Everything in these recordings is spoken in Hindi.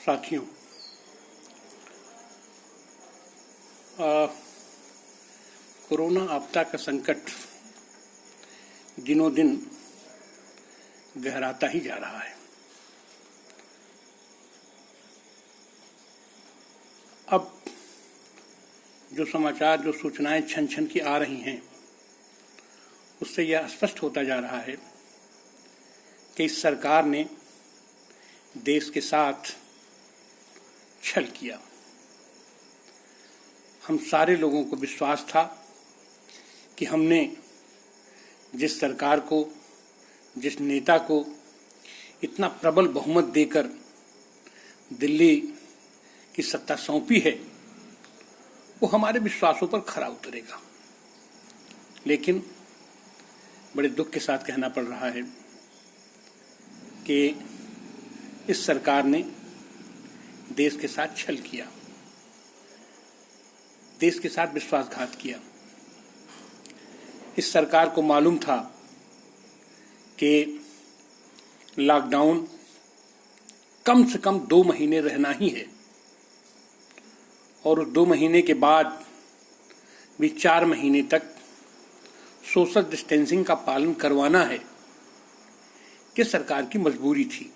साथियों, कोरोना आपदा का संकट दिनों दिन गहराता ही जा रहा है। अब जो समाचार, जो सूचनाएं छन छन की आ रही हैं, उससे यह स्पष्ट होता जा रहा है कि इस सरकार ने देश के साथ छल किया। हम सारे लोगों को विश्वास था कि हमने जिस सरकार को, जिस नेता को इतना प्रबल बहुमत देकर दिल्ली की सत्ता सौंपी है, वो हमारे विश्वासों पर खरा उतरेगा। लेकिन बड़े दुख के साथ कहना पड़ रहा है कि इस सरकार ने देश के साथ छल किया, देश के साथ विश्वासघात किया। इस सरकार को मालूम था कि लॉकडाउन कम से कम 2 महीने रहना ही है और उस 2 महीने के बाद भी 4 महीने तक सोशल डिस्टेंसिंग का पालन करवाना है। कि सरकार की मजबूरी थी,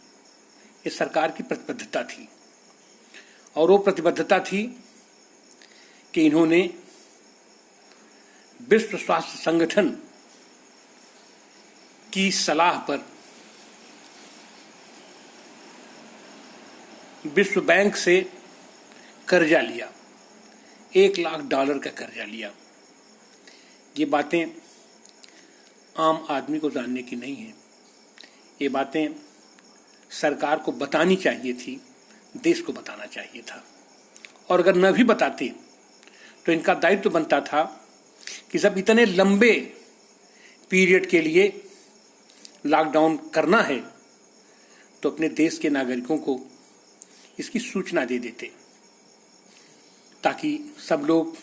ये सरकार की प्रतिबद्धता थी और वो प्रतिबद्धता थी कि इन्होंने विश्व स्वास्थ्य संगठन की सलाह पर विश्व बैंक से कर्जा लिया, $1 लाख का कर्जा लिया। ये बातें आम आदमी को जानने की नहीं है। ये बातें सरकार को बतानी चाहिए थी, देश को बताना चाहिए था। और अगर न भी बताते तो इनका दायित्व बनता था कि जब इतने लंबे पीरियड के लिए लॉकडाउन करना है तो अपने देश के नागरिकों को इसकी सूचना दे देते, ताकि सब लोग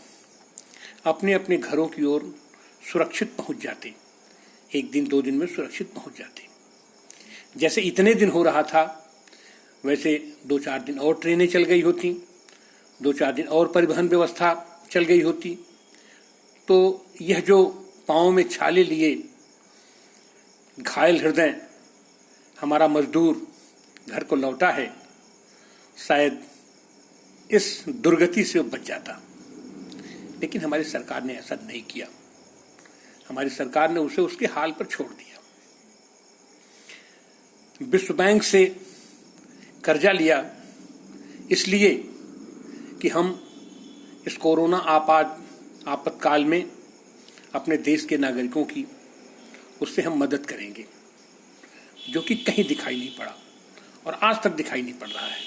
अपने अपने घरों की ओर सुरक्षित पहुंच जाते। 1 दिन 2 दिन में सुरक्षित पहुंच जाते। जैसे इतने दिन हो रहा था, वैसे 2-4 दिन और ट्रेनें चल गई होती, 2-4 दिन और परिवहन व्यवस्था चल गई होती, तो यह जो पाँव में छाले लिए घायल हृदय हमारा मजदूर घर को लौटा है, शायद इस दुर्गति से बच जाता। लेकिन हमारी सरकार ने ऐसा नहीं किया। हमारी सरकार ने उसे उसके हाल पर छोड़ दिया। विश्व बैंक से कर्जा लिया इसलिए कि हम इस कोरोना आपातकाल में अपने देश के नागरिकों की उससे हम मदद करेंगे, जो कि कहीं दिखाई नहीं पड़ा और आज तक दिखाई नहीं पड़ रहा है।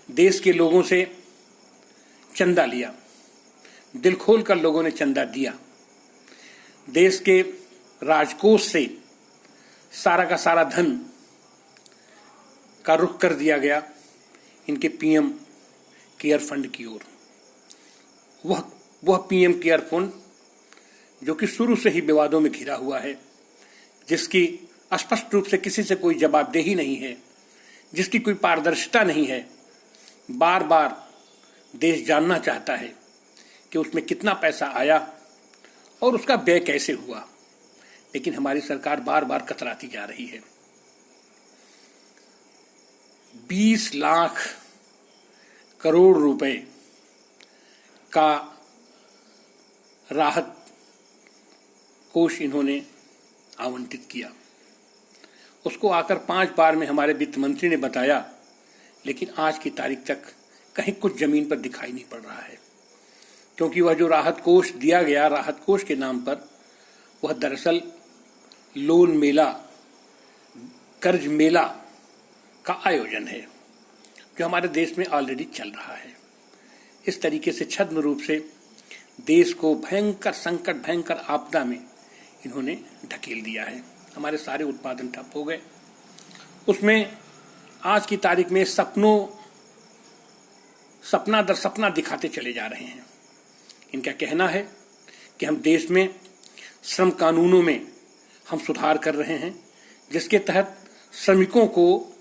देश के लोगों से चंदा लिया, दिल खोल कर लोगों ने चंदा दिया। देश के राजकोष से सारा का सारा धन का रुख कर दिया गया इनके पीएम केयर फंड की ओर। वह पीएम केयर फंड जो कि शुरू से ही विवादों में घिरा हुआ है, जिसकी स्पष्ट रूप से किसी से कोई जवाबदेही नहीं है, जिसकी कोई पारदर्शिता नहीं है। बार बार देश जानना चाहता है कि उसमें कितना पैसा आया और उसका व्यय कैसे हुआ, लेकिन हमारी सरकार बार बार कतराती जा रही है। 20 लाख करोड़ रुपए का राहत कोष इन्होंने आवंटित किया। उसको आकर 5 बार में हमारे वित्त मंत्री ने बताया, लेकिन आज की तारीख तक कहीं कुछ जमीन पर दिखाई नहीं पड़ रहा है। क्योंकि वह जो राहत कोष दिया गया, राहत कोष के नाम पर, वह दरअसल लोन मेला, कर्ज मेला का आयोजन है, जो हमारे देश में ऑलरेडी चल रहा है। इस तरीके से छद्म रूप से देश को भयंकर संकट, भयंकर आपदा में इन्होंने ढकेल दिया है। हमारे सारे उत्पादन ठप हो गए। उसमें आज की तारीख में सपना दर सपना दिखाते चले जा रहे हैं। इनका कहना है कि हम देश में श्रम कानूनों में हम सुधार कर रहे हैं, जिसके तहत श्रमिकों को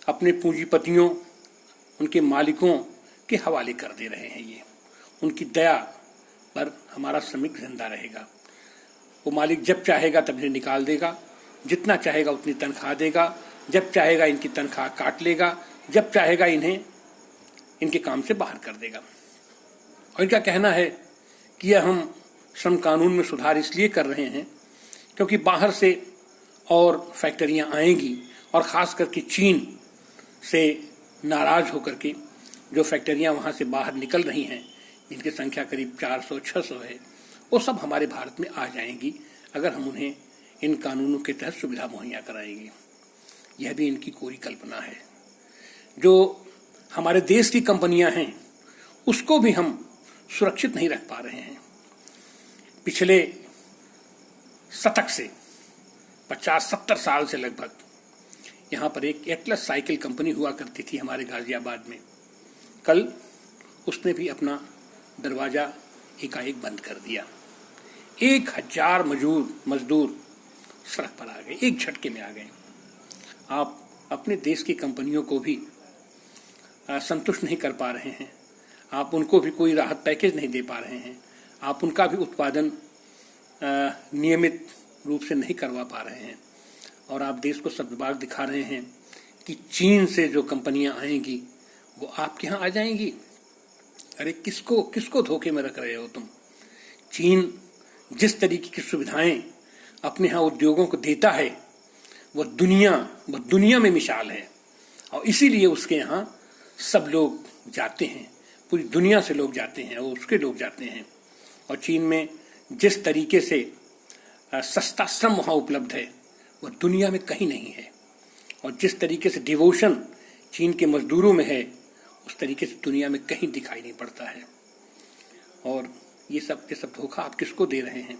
अपने पूंजीपतियों, उनके मालिकों के हवाले कर दे रहे हैं। ये उनकी दया पर हमारा श्रमिक जिंदा रहेगा। वो मालिक जब चाहेगा तब इन्हें निकाल देगा, जितना चाहेगा उतनी तनख्वाह देगा, जब चाहेगा इनकी तनख्वाह काट लेगा, जब चाहेगा इन्हें इनके काम से बाहर कर देगा। और इनका कहना है कि यह हम श्रम कानून में सुधार इसलिए कर रहे हैं क्योंकि बाहर से और फैक्ट्रियां आएंगी और ख़ास करके चीन से नाराज होकर के जो फैक्ट्रियां वहां से बाहर निकल रही हैं, जिनकी संख्या करीब 400-600 है, वो सब हमारे भारत में आ जाएंगी अगर हम उन्हें इन कानूनों के तहत सुविधा मुहैया कराएंगे। यह भी इनकी कोरी कल्पना है। जो हमारे देश की कंपनियां हैं उसको भी हम सुरक्षित नहीं रख पा रहे हैं। पिछले शतक से 50-70 साल से लगभग यहाँ पर एक एटलस साइकिल कंपनी हुआ करती थी हमारे गाजियाबाद में। कल उसने भी अपना दरवाजा एकाएक बंद कर दिया। 1000 मजदूर सड़क पर आ गए, एक झटके में आ गए। आप अपने देश की कंपनियों को भी संतुष्ट नहीं कर पा रहे हैं, आप उनको भी कोई राहत पैकेज नहीं दे पा रहे हैं, आप उनका भी उत्पादन नियमित रूप से नहीं करवा पा रहे हैं, और आप देश को सद्भाव दिखा रहे हैं कि चीन से जो कंपनियां आएंगी वो आपके यहाँ आ जाएंगी। अरे किसको धोखे में रख रहे हो तुम? चीन जिस तरीके की सुविधाएं अपने यहाँ उद्योगों को देता है वो दुनिया में मिसाल है, और इसीलिए उसके यहाँ सब लोग जाते हैं, पूरी दुनिया से लोग जाते हैं और उसके लोग जाते हैं। और चीन में जिस तरीके से सस्ता श्रम वहाँ उपलब्ध है वो दुनिया में कहीं नहीं है, और जिस तरीके से डिवोशन चीन के मजदूरों में है उस तरीके से दुनिया में कहीं दिखाई नहीं पड़ता है। और ये सब धोखा आप किसको दे रहे हैं?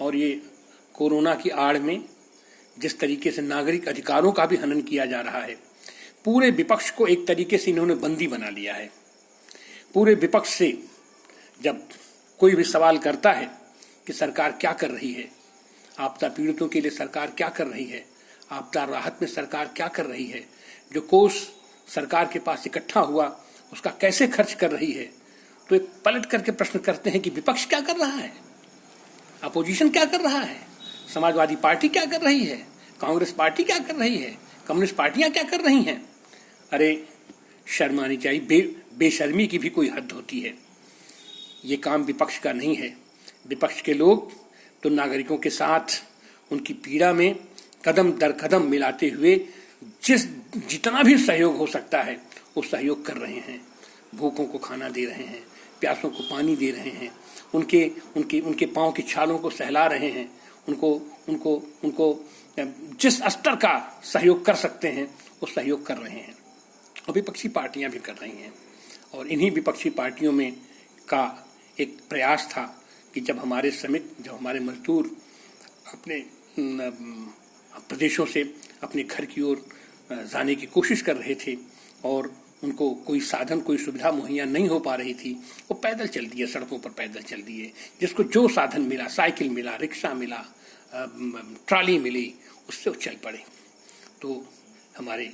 और ये कोरोना की आड़ में जिस तरीके से नागरिक अधिकारों का भी हनन किया जा रहा है, पूरे विपक्ष को एक तरीके से इन्होंने बंदी बना लिया है। पूरे विपक्ष से जब कोई भी सवाल करता है कि सरकार क्या कर रही है, आपदा पीड़ितों के लिए सरकार क्या कर रही है, आपदा राहत में सरकार क्या कर रही है, जो कोष सरकार के पास इकट्ठा हुआ उसका कैसे खर्च कर रही है, तो एक पलट करके प्रश्न करते हैं कि विपक्ष क्या कर रहा है, अपोजिशन क्या कर रहा है, समाजवादी पार्टी क्या कर रही है, कांग्रेस पार्टी क्या कर रही है, कम्युनिस्ट पार्टियां क्या कर रही हैं। अरे शर्म आनी चाहिए, बेशर्मी की भी कोई हद होती है। ये काम विपक्ष का नहीं है। विपक्ष के लोग तो नागरिकों के साथ उनकी पीड़ा में कदम दर कदम मिलाते हुए जितना भी सहयोग हो सकता है वो सहयोग कर रहे हैं। भूखों को खाना दे रहे हैं, प्यासों को पानी दे रहे हैं, उनके पांव की छालों को सहला रहे हैं, उनको जिस स्तर का सहयोग कर सकते हैं वो सहयोग कर रहे हैं। और विपक्षी पार्टियां भी कर रही हैं। और इन्हीं विपक्षी पार्टियों में का एक प्रयास था कि जब हमारे श्रमिक, जब हमारे मजदूर अपने प्रदेशों से अपने घर की ओर जाने की कोशिश कर रहे थे और उनको कोई साधन, कोई सुविधा मुहैया नहीं हो पा रही थी, वो पैदल चल दिए, सड़कों पर पैदल चल दिए। जिसको जो साधन मिला, साइकिल मिला, रिक्शा मिला, ट्रॉली मिली, उससे वो चल पड़े। तो हमारे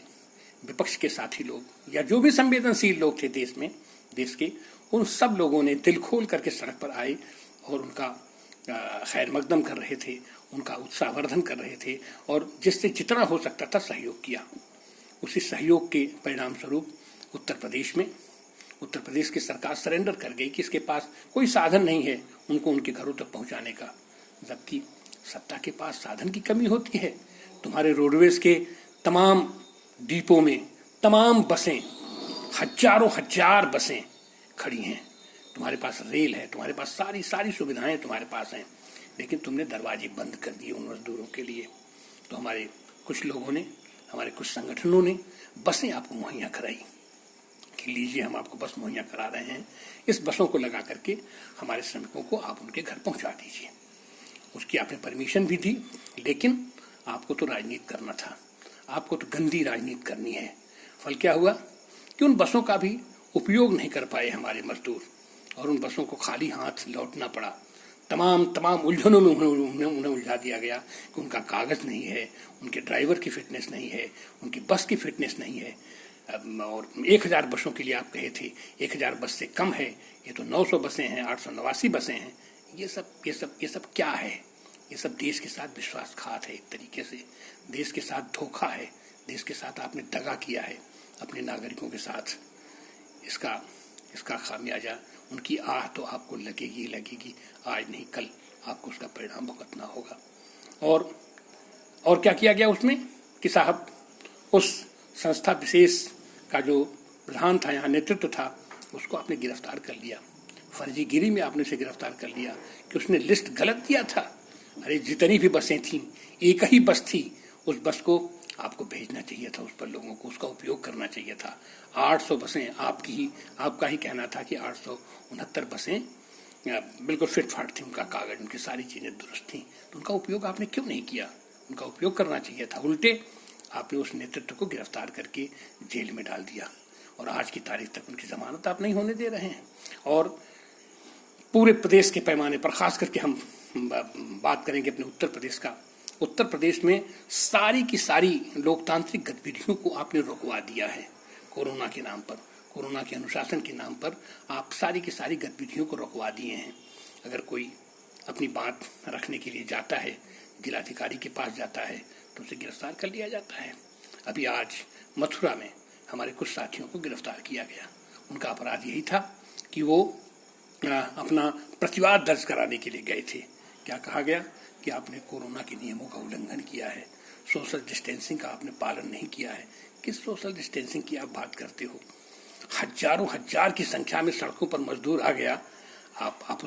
विपक्ष के साथी लोग या जो भी संवेदनशील लोग थे देश के, उन सब लोगों ने दिल खोल करके सड़क पर आए और उनका खैर मकदम कर रहे थे, उनका उत्साहवर्धन कर रहे थे और जिससे जितना हो सकता था सहयोग किया। उसी सहयोग के परिणाम स्वरूप उत्तर प्रदेश की सरकार सरेंडर कर गई कि इसके पास कोई साधन नहीं है उनको उनके घरों तक पहुंचाने का, जबकि सत्ता के पास साधन की कमी होती है। तुम्हारे रोडवेज के तमाम डिपो में तमाम बसें, हजारों हजार बसें खड़ी हैं, तुम्हारे पास रेल है, तुम्हारे पास सारी सुविधाएं तुम्हारे पास हैं, लेकिन तुमने दरवाजे बंद कर दिए उन मजदूरों के लिए। तो हमारे कुछ लोगों ने, हमारे कुछ संगठनों ने बसें आपको मुहैया कराई कि लीजिए हम आपको बस मुहैया करा रहे हैं, इस बसों को लगा करके हमारे श्रमिकों को आप उनके घर पहुंचा दीजिए। उसकी आपने परमिशन भी दी, लेकिन आपको तो राजनीति करना था, आपको तो गंदी राजनीति करनी है। फल क्या हुआ कि उन बसों का भी उपयोग नहीं कर पाए हमारे मजदूर और उन बसों को खाली हाथ लौटना पड़ा। तमाम उलझनों में उन्हें उलझा दिया गया कि उनका कागज नहीं है, उनके ड्राइवर की फिटनेस नहीं है, उनकी बस की फिटनेस नहीं है। और 1000 बसों के लिए आप कहे थे, 1000 बस से कम है, ये तो 900 बसें हैं, 889 बसें हैं। ये सब क्या है? ये सब देश के साथ विश्वासघात है, एक तरीके से देश के साथ धोखा है, देश के साथ आपने दगा किया है अपने नागरिकों के साथ। इसका खामियाजा, उनकी आह तो आपको लगेगी, आज नहीं कल आपको उसका परिणाम भुगतना होगा। और क्या किया गया उसमें कि साहब उस संस्था विशेष का जो प्रधान था, यहाँ नेतृत्व था, उसको आपने गिरफ्तार कर लिया, फर्जीगिरी में आपने उसे गिरफ्तार कर लिया कि उसने लिस्ट गलत दिया था। अरे जितनी भी बसें थीं, एक ही बस थी, उस बस को आपको भेजना चाहिए था, उस पर लोगों को उसका उपयोग करना चाहिए था। 800 बसें आपका ही कहना था कि 869 बसें बिल्कुल फिट फाट थी, उनका कागज, उनकी सारी चीज़ें दुरुस्त थी, तो उनका उपयोग आपने क्यों नहीं किया? उनका उपयोग करना चाहिए था। उल्टे आपने उस नेतृत्व को गिरफ्तार करके जेल में डाल दिया और आज की तारीख तक उनकी जमानत आप नहीं होने दे रहे हैं। और पूरे प्रदेश के पैमाने पर, खास करके हम बात करेंगे अपने उत्तर प्रदेश का, उत्तर प्रदेश में सारी की सारी लोकतांत्रिक गतिविधियों को आपने रोकवा दिया है। कोरोना के नाम पर, कोरोना के अनुशासन के नाम पर आप सारी की सारी गतिविधियों को रोकवा दिए हैं। अगर कोई अपनी बात रखने के लिए जाता है, जिलाधिकारी के पास जाता है, तो उसे गिरफ्तार कर लिया जाता है। अभी आज मथुरा में हमारे कुछ साथियों को गिरफ्तार किया गया। उनका अपराध यही था कि वो अपना प्रतिवाद दर्ज कराने के लिए गए थे। क्या कहा गया कि आपने कोरोना के नियमों का उल्लंघन किया है, सोशल डिस्टेंसिंग का आपने पालन नहीं किया है। किस सोशल डिस्टेंसिंग की आप बात करते हो? हजारों हजार की संख्या में सड़कों पर मजदूर आ गया, आप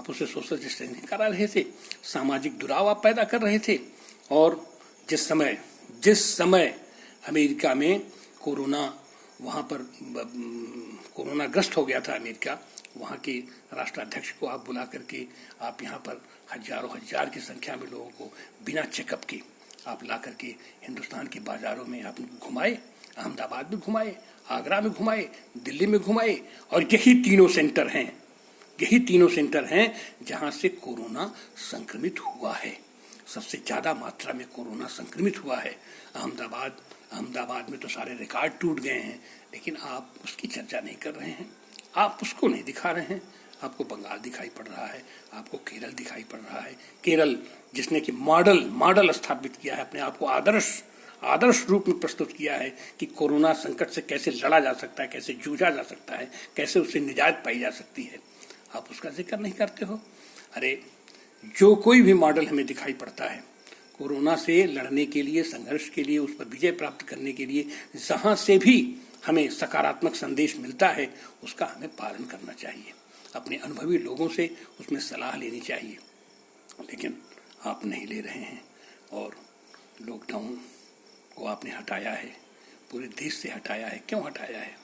उससे सोशल डिस्टेंसिंग करा रहे थे, सामाजिक दुराव आप पैदा कर रहे थे। और जिस समय अमेरिका में वहाँ पर कोरोना ग्रस्त हो गया था अमेरिका, वहाँ के राष्ट्राध्यक्ष को आप बुला करके आप यहाँ पर हजारों हजार की संख्या में लोगों को बिना चेकअप के आप ला करके हिंदुस्तान के बाजारों में आप घुमाए, अहमदाबाद में घुमाए, आगरा में घुमाए, दिल्ली में घुमाए। और यही तीनों सेंटर हैं जहाँ से कोरोना संक्रमित हुआ है। सबसे ज़्यादा मात्रा में कोरोना संक्रमित हुआ है अहमदाबाद में तो सारे रिकॉर्ड टूट गए हैं, लेकिन आप उसकी चर्चा नहीं कर रहे हैं, आप उसको नहीं दिखा रहे हैं। आपको बंगाल दिखाई पड़ रहा है, आपको केरल दिखाई पड़ रहा है। केरल जिसने कि मॉडल स्थापित किया है, अपने आप को आदर्श रूप में प्रस्तुत किया है कि कोरोना संकट से कैसे लड़ा जा सकता है, कैसे जूझा जा सकता है, कैसे उससे निजात पाई जा सकती है, आप उसका जिक्र नहीं करते हो। अरे जो कोई भी मॉडल हमें दिखाई पड़ता है कोरोना से लड़ने के लिए, संघर्ष के लिए, उस पर विजय प्राप्त करने के लिए, जहां से भी हमें सकारात्मक संदेश मिलता है उसका हमें पालन करना चाहिए, अपने अनुभवी लोगों से उसमें सलाह लेनी चाहिए। लेकिन आप नहीं ले रहे हैं। और लॉकडाउन को आपने हटाया है, पूरे देश से हटाया है। क्यों हटाया है?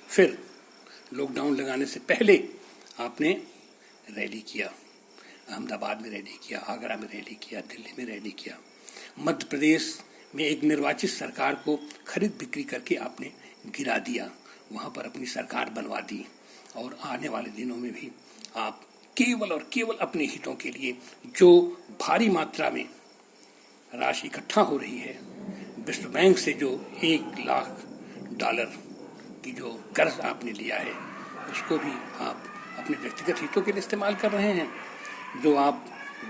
फिर लॉकडाउन लगाने से पहले आपने रैली किया, अहमदाबाद में रैली किया, आगरा में रैली किया, दिल्ली में रैली किया। मध्य प्रदेश में एक निर्वाचित सरकार को खरीद बिक्री करके आपने गिरा दिया, वहाँ पर अपनी सरकार बनवा दी। और आने वाले दिनों में भी आप केवल और केवल अपने हितों के लिए जो भारी मात्रा में राशि इकट्ठा हो रही है, विश्व बैंक से जो $1 लाख की जो कर्ज आपने लिया है, उसको भी आप अपने व्यक्तिगत हितों के लिए इस्तेमाल कर रहे हैं। जो आप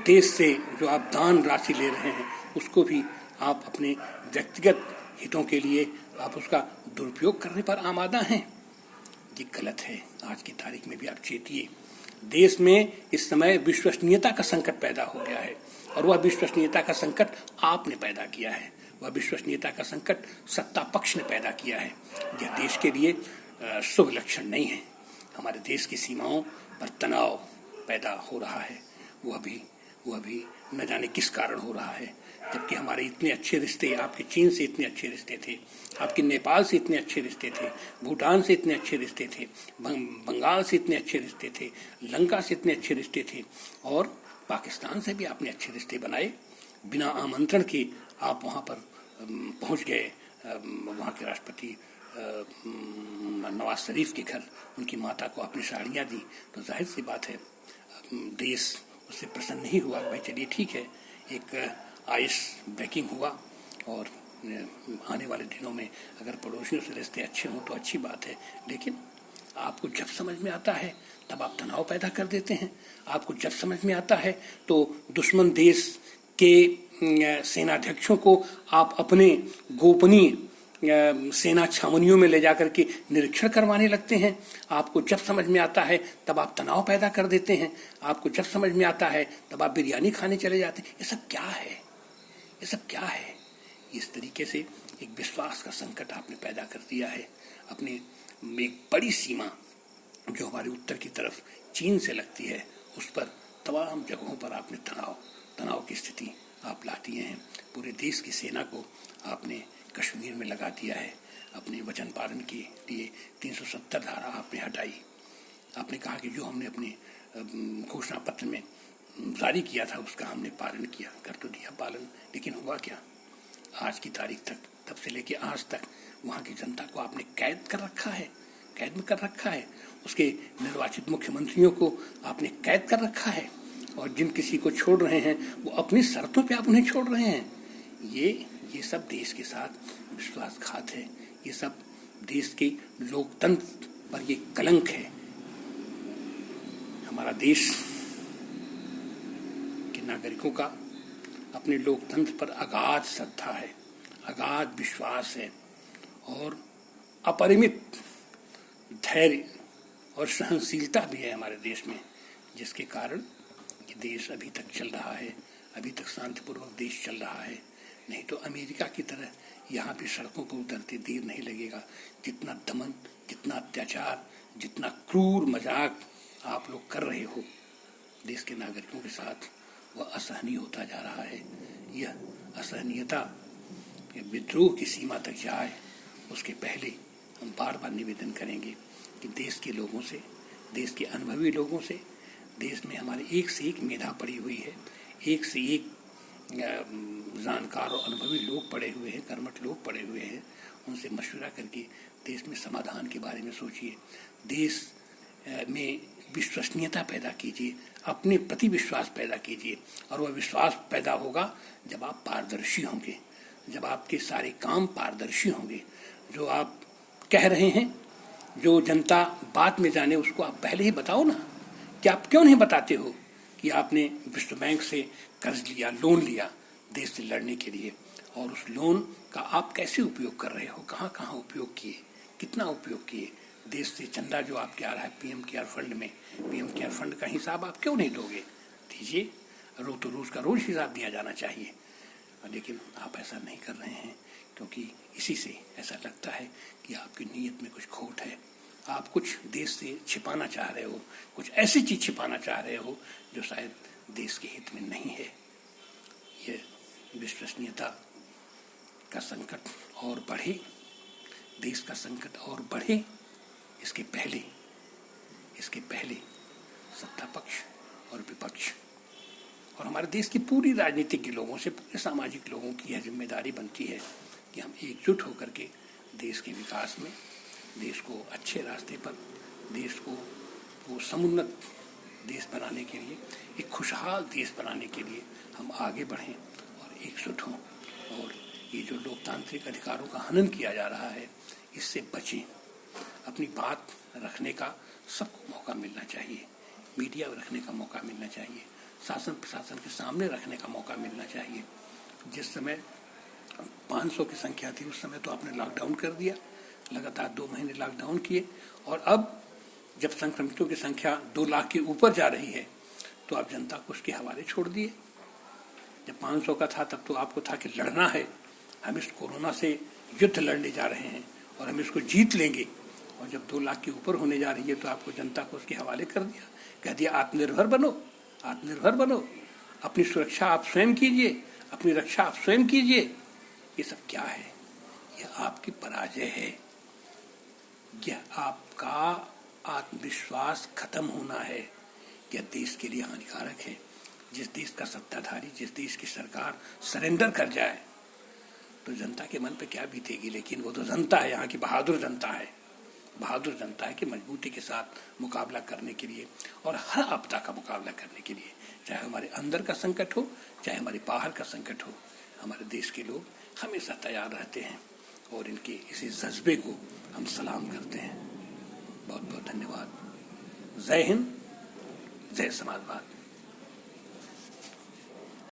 देश से जो आप दान राशि ले रहे हैं, उसको भी आप अपने व्यक्तिगत हितों के लिए आप उसका दुरुपयोग करने पर आमादा हैं। ये गलत है। आज की तारीख में भी आप चेतिए। देश में इस समय विश्वसनीयता का संकट पैदा हो गया है, और वह विश्वसनीयता का संकट आपने पैदा किया है। वह विश्वसनीयता का संकट सत्ता पक्ष ने पैदा किया है। यह देश के लिए शुभ लक्षण नहीं है। हमारे देश की सीमाओं पर तनाव पैदा हो रहा है, वह भी न जाने किस कारण हो रहा है। जबकि हमारे इतने अच्छे रिश्ते, आपके चीन से इतने अच्छे रिश्ते थे, आपके नेपाल से इतने अच्छे रिश्ते थे, भूटान से इतने अच्छे रिश्ते थे, बंगाल से इतने अच्छे रिश्ते थे, लंका से इतने अच्छे रिश्ते थे, और पाकिस्तान से भी आपने अच्छे रिश्ते बनाए। बिना आमंत्रण के आप वहाँ पर पहुँच गए, वहाँ के राष्ट्रपति नवाज शरीफ के घर, उनकी माता को आपने साड़ियाँ दी। तो जाहिर सी बात है देश उससे प्रसन्न नहीं हुआ। भाई चलिए ठीक है, एक आइस ब्रेकिंग हुआ और आने वाले दिनों में अगर पड़ोसियों से रिश्ते अच्छे हों तो अच्छी बात है, लेकिन आपको जब समझ में आता है तब आप तनाव पैदा कर देते हैं। आपको जब समझ में आता है तो दुश्मन देश के सेनाध्यक्षों को आप अपने गोपनीय सेना छावनियों में ले जाकर के निरीक्षण करवाने लगते हैं। आपको जब समझ में आता है तब आप तनाव पैदा कर देते हैं। आपको जब समझ में आता है तब आप बिरयानी खाने चले जाते हैं। ये सब क्या है? ये सब क्या है? इस तरीके से एक विश्वास का संकट आपने पैदा कर दिया है। अपने एक बड़ी सीमा जो हमारे उत्तर की तरफ चीन से लगती है, उस पर तमाम जगहों पर आपने तनाव की स्थिति आप ला दिए हैं। पूरे देश की सेना को आपने कश्मीर में लगा दिया है। अपने वचन पालन के लिए 370 धारा आपने हटाई। आपने कहा कि जो हमने अपने घोषणा पत्र में जारी किया था उसका हमने पालन किया, कर तो दिया पालन, लेकिन हुआ क्या? आज की तारीख तक, तब से लेके आज तक वहाँ की जनता को आपने कैद कर रखा है, कैद में कर रखा है। उसके निर्वाचित मुख्यमंत्रियों को आपने कैद कर रखा है, और जिन किसी को छोड़ रहे हैं वो अपनी शर्तों पे आप उन्हें छोड़ रहे हैं। ये सब देश के साथ विश्वासघात है। ये सब देश के लोकतंत्र पर ये कलंक है। हमारा देश के नागरिकों का अपने लोकतंत्र पर अगाध श्रद्धा है, अगाध विश्वास है और अपरिमित धैर्य और सहनशीलता भी है हमारे देश में, जिसके कारण ये देश अभी तक चल रहा है, अभी तक शांतिपूर्वक देश चल रहा है। नहीं तो अमेरिका की तरह यहाँ भी सड़कों पर उतरते देर नहीं लगेगा। जितना दमन, जितना अत्याचार, जितना क्रूर मजाक आप लोग कर रहे हो देश के नागरिकों के साथ, वह असहनीय होता जा रहा है। यह असहनीयता विद्रोह की सीमा तक जाए, उसके पहले हम बार बार निवेदन करेंगे कि देश के लोगों से, देश के अनुभवी लोगों से, देश में हमारे एक से एक मेधा पड़ी हुई है, एक से एक जानकार और अनुभवी लोग पड़े हुए हैं, कर्मठ लोग पड़े हुए हैं। उनसे मशवरा करके देश में समाधान के बारे में सोचिए, देश में विश्वसनीयता पैदा कीजिए, अपने प्रति विश्वास पैदा कीजिए। और वह विश्वास पैदा होगा जब आप पारदर्शी होंगे, जब आपके सारे काम पारदर्शी होंगे। जो आप कह रहे हैं, जो जनता बात में जाने, उसको आप पहले ही बताओ ना। कि आप क्यों नहीं बताते हो कि आपने विश्व बैंक से कर्ज लिया, लोन लिया देश से लड़ने के लिए, और उस लोन का आप कैसे उपयोग कर रहे हो, कहाँ कहाँ उपयोग किए, कितना उपयोग किए। देश से चंदा जो आपके आ रहा है पीएम केयर फंड में, पीएम केयर फंड का हिसाब आप क्यों नहीं दोगे? दीजिए, रोज का रोज हिसाब दिया जाना चाहिए। लेकिन आप ऐसा नहीं कर रहे हैं, क्योंकि इसी से ऐसा लगता है कि आपकी नीयत में कुछ खोट है। आप कुछ देश से छिपाना चाह रहे हो, कुछ ऐसी चीज छिपाना चाह रहे हो जो शायद देश के हित में नहीं है। ये विश्वसनीयता का संकट और बढ़े, देश का संकट और बढ़े, इसके पहले सत्ता पक्ष और विपक्ष और हमारे देश की पूरी राजनीतिक के लोगों से, पूरे सामाजिक लोगों की यह जिम्मेदारी बनती है कि हम एकजुट होकर के देश के विकास में, देश को अच्छे रास्ते पर, देश को समुन्नत देश बनाने के लिए, एक खुशहाल देश बनाने के लिए हम आगे बढ़ें और एकजुट हों। और ये जो लोकतांत्रिक अधिकारों का हनन किया जा रहा है, इससे बचें। अपनी बात रखने का सबको मौका मिलना चाहिए, मीडिया में रखने का मौका मिलना चाहिए, शासन प्रशासन के सामने रखने का मौका मिलना चाहिए। जिस समय 500 की संख्या थी उस समय तो आपने लॉकडाउन कर दिया, लगातार 2 महीने लॉकडाउन किए, और अब जब संक्रमितों की संख्या 2 लाख के ऊपर जा रही है तो आप जनता को उसके हवाले छोड़ दिए। जब 500 का था तब तो आपको था कि लड़ना है, हम इस कोरोना से युद्ध लड़ने जा रहे हैं और हम इसको जीत लेंगे। और जब 2 लाख के ऊपर होने जा रही है तो आपको जनता को उसके हवाले कर दिया, कह दिया आत्मनिर्भर बनो, आत्मनिर्भर बनो, अपनी सुरक्षा आप स्वयं कीजिए, अपनी रक्षा आप स्वयं कीजिए। ये सब क्या है? यह आपकी पराजय है, यह आपका आत्मविश्वास खत्म होना है। यह देश के लिए हानिकारक है। जिस देश का सत्ताधारी, जिस देश की सरकार सरेंडर कर जाए तो जनता के मन पे क्या बीतेगी। लेकिन वो तो जनता है, यहाँ की बहादुर जनता है, बहादुर जनता है कि मजबूती के साथ मुकाबला करने के लिए और हर आपदा का मुकाबला करने के लिए, चाहे हमारे अंदर का संकट हो, चाहे हमारे बाहर का संकट हो, हमारे देश के लोग हमेशा तैयार रहते हैं और इनके इसी जज्बे को हम सलाम करते हैं। बहुत बहुत धन्यवाद। जय हिंद, जय समाजवाद।